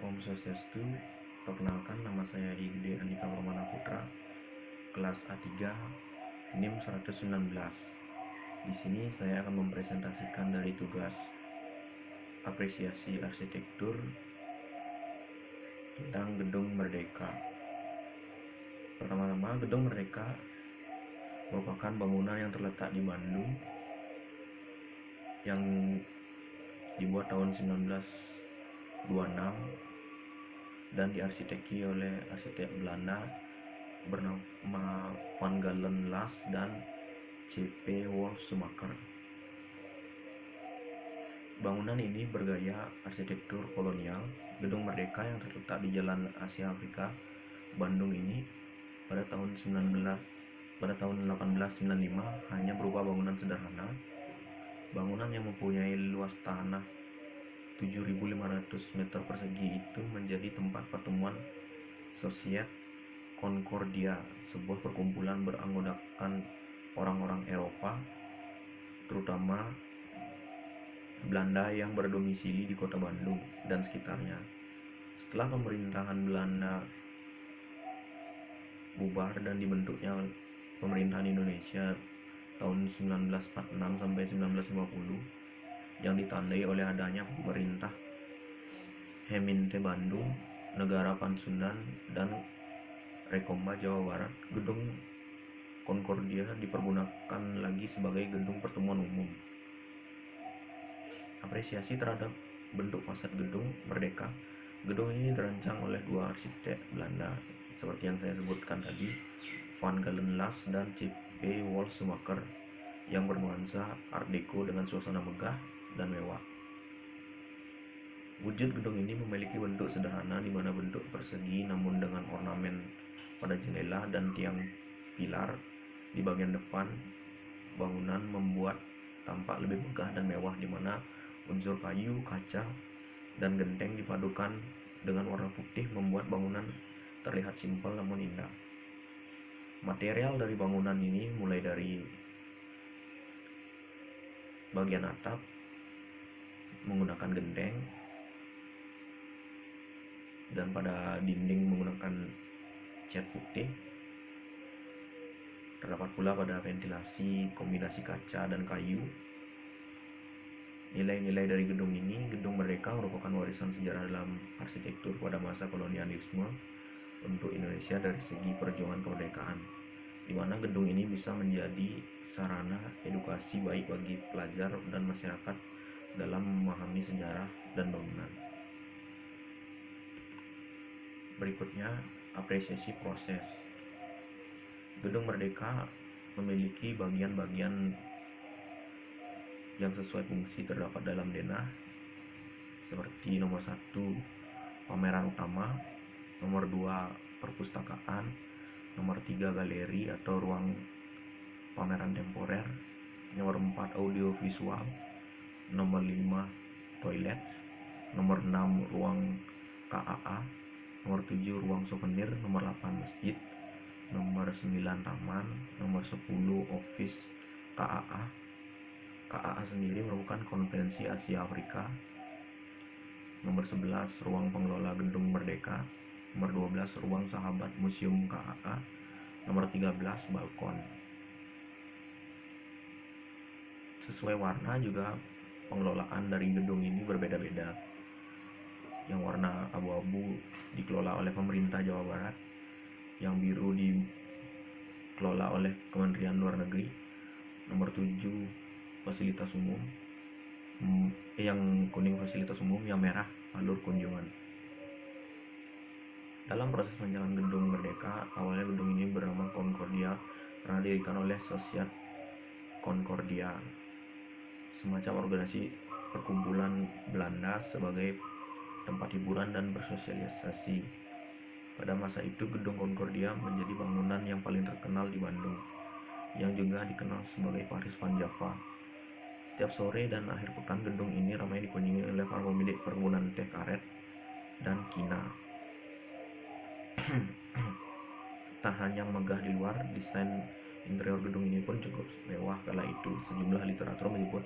Om Swastiastu, perkenalkan nama saya Igede Andika Pramana Putra, kelas A3, NIM 119. Di sini saya akan mempresentasikan dari tugas apresiasi arsitektur tentang Gedung Merdeka. Pertama-tama, Gedung Merdeka merupakan bangunan yang terletak di Bandung yang dibuat tahun 1926 dan diarsiteki oleh arsitek Belanda bernama Van Galen Las dan C.P. Wolfsmaker. Bangunan ini bergaya arsitektur kolonial. Gedung Merdeka yang terletak di Jalan Asia Afrika, Bandung ini pada tahun 1895 hanya berupa bangunan sederhana. Bangunan yang mempunyai luas tanah 7.500 meter persegi itu menjadi tempat pertemuan Societe Concordia, sebuah perkumpulan beranggotakan orang-orang Eropa, terutama Belanda yang berdomisili di kota Bandung dan sekitarnya. Setelah pemerintahan Belanda bubar dan dibentuknya pemerintahan Indonesia tahun 1946 sampai 1950 yang ditandai oleh adanya pemerintah Heminte Bandung, Negara Pansundan, dan Rekomba Jawa Barat, Gedung Concordia dipergunakan lagi sebagai gedung pertemuan umum. Apresiasi terhadap bentuk fasad Gedung Merdeka. Gedung ini dirancang oleh dua arsitek Belanda seperti yang saya sebutkan tadi, Van Galen Las dan C.P. Wolfsmaker, yang bernuansa Art Deco dengan suasana megah dan mewah. Wujud gedung ini memiliki bentuk sederhana di mana bentuk persegi namun dengan ornamen pada jendela dan tiang pilar di bagian depan bangunan membuat tampak lebih megah dan mewah, di mana unsur kayu, kaca, dan genteng dipadukan dengan warna putih membuat bangunan terlihat simpel namun indah. Material dari bangunan ini mulai dari bagian atap menggunakan genteng dan pada dinding menggunakan cat putih. Terdapat pula pada ventilasi kombinasi kaca dan kayu. Nilai-nilai dari gedung ini, Gedung Merdeka merupakan warisan sejarah dalam arsitektur pada masa kolonialisme untuk Indonesia dari segi perjuangan kemerdekaan, di mana gedung ini bisa menjadi sarana edukasi baik bagi pelajar dan masyarakat dalam memahami sejarah dan bangunan. Berikutnya, apresiasi proses. Gedung Merdeka memiliki bagian-bagian yang sesuai fungsi terdapat dalam denah, seperti nomor 1 pameran utama, nomor 2 perpustakaan, nomor 3 galeri atau ruang pameran temporer, nomor 4 audio visual, nomor 5 toilet, nomor 6 ruang KAA, nomor 7 ruang souvenir, nomor 8 masjid, nomor 9 taman, nomor 10 office KAA. KAA sendiri merupakan Konvensi Asia Afrika. Nomor 11 ruang pengelola Gedung Merdeka, nomor 12 ruang sahabat Museum KAA, nomor 13 balkon. Sesuai warna juga pengelolaan dari gedung ini berbeda-beda. Yang warna abu-abu dikelola oleh pemerintah Jawa Barat, yang biru dikelola oleh Kementerian Luar Negeri, nomor 7 fasilitas umum, yang kuning fasilitas umum, yang merah alur kunjungan. Dalam proses penjalan Gedung Merdeka, awalnya gedung ini bernama Concordia karena didirikan oleh Societe Concordia, semacam organisasi perkumpulan Belanda sebagai tempat hiburan dan bersosialisasi. Pada masa itu Gedung Concordia menjadi bangunan yang paling terkenal di Bandung, yang juga dikenal sebagai Paris Van Java. Setiap sore dan akhir pekan gedung ini ramai dikunjungi oleh para pemilik perkebunan teh karet dan kina. Tak hanya megah di luar, desain interior gedung ini pun cukup mewah kala itu. Sejumlah literatur menyebut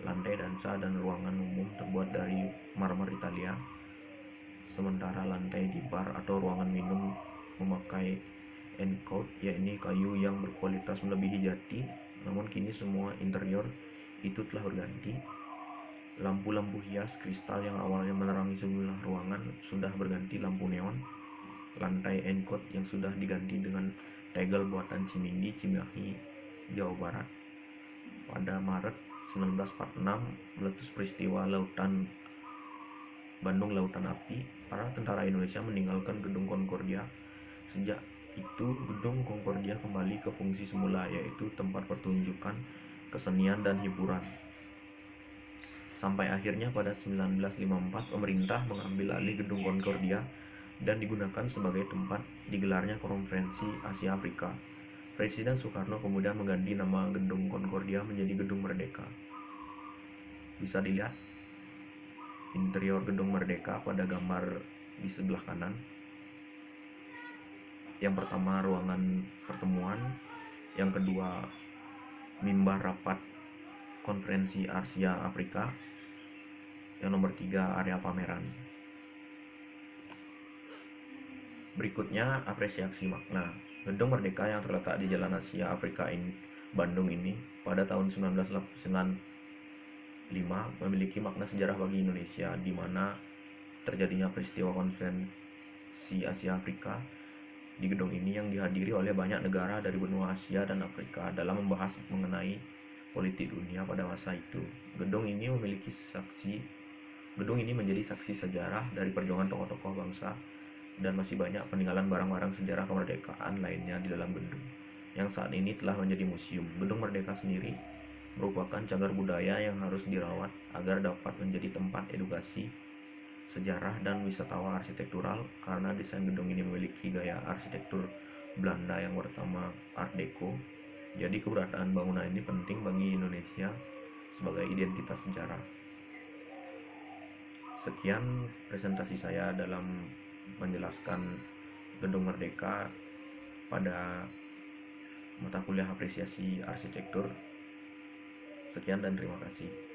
lantai dansa dan ruangan umum terbuat dari marmer Italia. sementara lantai di bar atau ruangan minum memakai encode, yakni kayu yang berkualitas melebihi jati. Namun kini semua interior itu telah berganti. Lampu-lampu hias kristal yang awalnya menerangi sejumlah ruangan sudah berganti lampu neon. Lantai encode yang sudah diganti dengan tegel buatan Cimindi, Cimahi, Jawa Barat. Pada Maret 1946 meletus peristiwa Bandung Lautan Api. Para tentara Indonesia meninggalkan gedung Concordia. Sejak itu gedung Concordia kembali ke fungsi semula, yaitu tempat pertunjukan kesenian dan hiburan. Sampai akhirnya pada 1954 pemerintah mengambil alih gedung Concordia dan digunakan sebagai tempat digelarnya konferensi Asia Afrika. Presiden Soekarno kemudian mengganti nama gedung Concordia menjadi Gedung Merdeka. Bisa dilihat interior gedung Merdeka pada gambar di sebelah kanan. Yang pertama ruangan pertemuan, yang kedua mimbar rapat konferensi Asia Afrika, yang nomor 3 area pameran. Berikutnya apresiasi makna. Gedung Merdeka yang terletak di Jalan Asia Afrika Bandung ini pada tahun 1995 memiliki makna sejarah bagi Indonesia, di mana terjadinya peristiwa konferensi Asia Afrika di gedung ini yang dihadiri oleh banyak negara dari benua Asia dan Afrika dalam membahas mengenai politik dunia pada masa itu. Gedung ini menjadi saksi sejarah dari perjuangan tokoh-tokoh bangsa, dan masih banyak peninggalan barang-barang sejarah kemerdekaan lainnya di dalam gedung, yang saat ini telah menjadi museum. Gedung Merdeka sendiri merupakan cagar budaya yang harus dirawat agar dapat menjadi tempat edukasi, sejarah, dan wisata arsitektural, karena desain gedung ini memiliki gaya arsitektur Belanda yang pertama Art Deco. Jadi keberadaan bangunan ini penting bagi Indonesia sebagai identitas sejarah. Sekian presentasi saya dalam menjelaskan Gedung Merdeka pada mata kuliah apresiasi arsitektur. Sekian dan terima kasih.